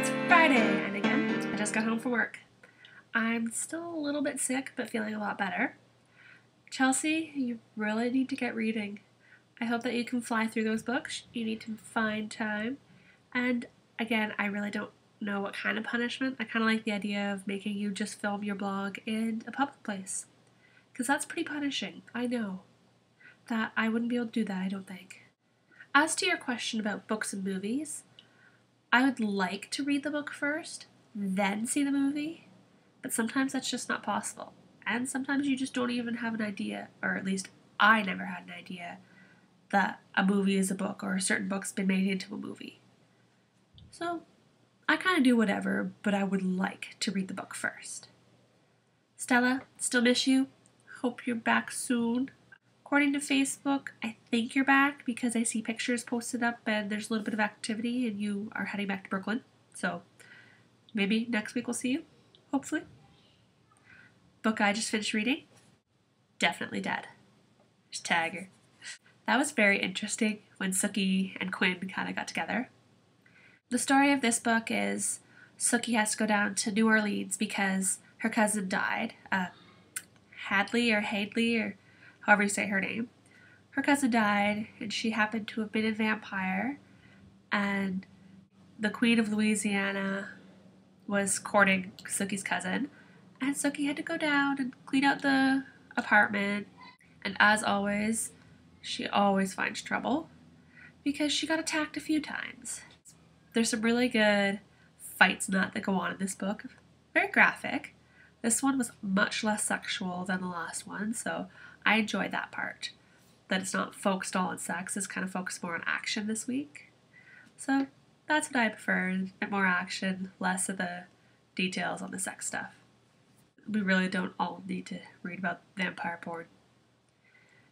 It's Friday, and again, I just got home from work. I'm still a little bit sick, but feeling a lot better. Chelsea, you really need to get reading. I hope that you can fly through those books. You need to find time. And again, I really don't know what kind of punishment. I kind of like the idea of making you just film your blog in a public place. Because that's pretty punishing. I know. That I wouldn't be able to do that, I don't think. As to your question about books and movies, I would like to read the book first, then see the movie, but sometimes that's just not possible. And sometimes you just don't even have an idea, or at least I never had an idea, that a movie is a book or a certain book's been made into a movie. So I kind of do whatever, but I would like to read the book first. Stella, still miss you. Hope you're back soon. According to Facebook, I think you're back because I see pictures posted up and there's a little bit of activity and you are heading back to Brooklyn. So maybe next week we'll see you, hopefully. Book I just finished reading, definitely dead. Just tag her. That was very interesting when Sookie and Quinn kind of got together. The story of this book is Sookie has to go down to New Orleans because her cousin died. Hadley or however you say her name. Her cousin died and she happened to have been a vampire, and the Queen of Louisiana was courting Sookie's cousin, and Sookie had to go down and clean out the apartment, and as always, she always finds trouble because she got attacked a few times. There's some really good fights that go on in this book. Very graphic. This one was much less sexual than the last one, so I enjoyed that part. That it's not focused all on sex, it's kind of focused more on action this week. So that's what I prefer, a bit more action, less of the details on the sex stuff. We really don't all need to read about vampire porn.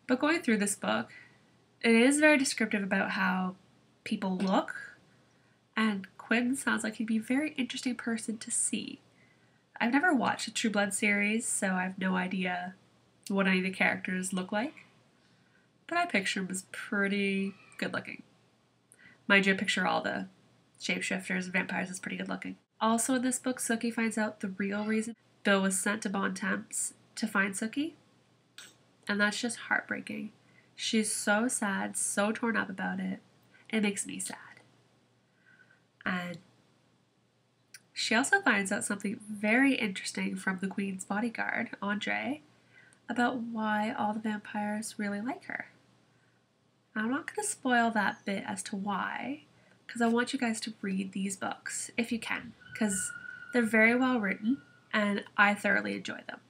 But going through this book, it is very descriptive about how people look, and Quinn sounds like he'd be a very interesting person to see. I've never watched a True Blood series, so I have no idea what any of the characters look like, but I picture him as pretty good looking. Mind you, I picture all the shapeshifters and vampires as pretty good looking. Also in this book, Sookie finds out the real reason Bill was sent to Bon Temps to find Sookie, and that's just heartbreaking. She's so sad, so torn up about it. It makes me sad. And she also finds out something very interesting from the Queen's bodyguard, Andre, about why all the vampires really like her. I'm not going to spoil that bit as to why, because I want you guys to read these books, if you can, because they're very well written, and I thoroughly enjoy them.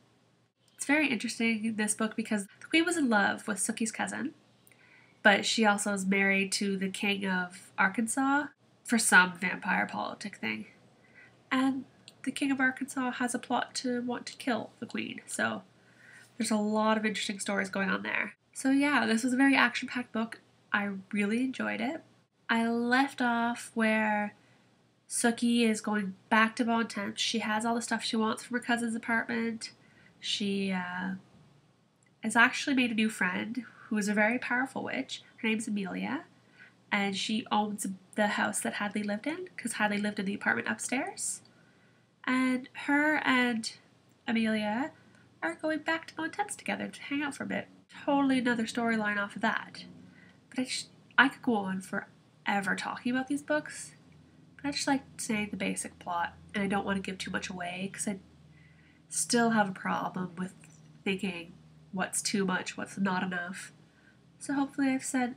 It's very interesting in this book because the Queen was in love with Sookie's cousin, but she also is married to the King of Arkansas for some vampire politic thing. And the King of Arkansas has a plot to want to kill the Queen, so there's a lot of interesting stories going on there. So yeah, this was a very action-packed book. I really enjoyed it. I left off where Sookie is going back to Bon Temps. She has all the stuff she wants from her cousin's apartment. She has actually made a new friend who is a very powerful witch. Her name's Amelia, and she owns the house that Hadley lived in because Hadley lived in the apartment upstairs. And her and Amelia are going back to Bon Temps together to hang out for a bit. Totally another storyline off of that. But I could go on forever talking about these books, but I just like saying the basic plot, and I don't want to give too much away because I still have a problem with thinking what's too much, what's not enough. So hopefully I've said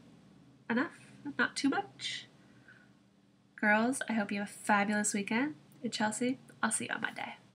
enough, not too much. Girls, I hope you have a fabulous weekend. And Chelsea, I'll see you on Monday.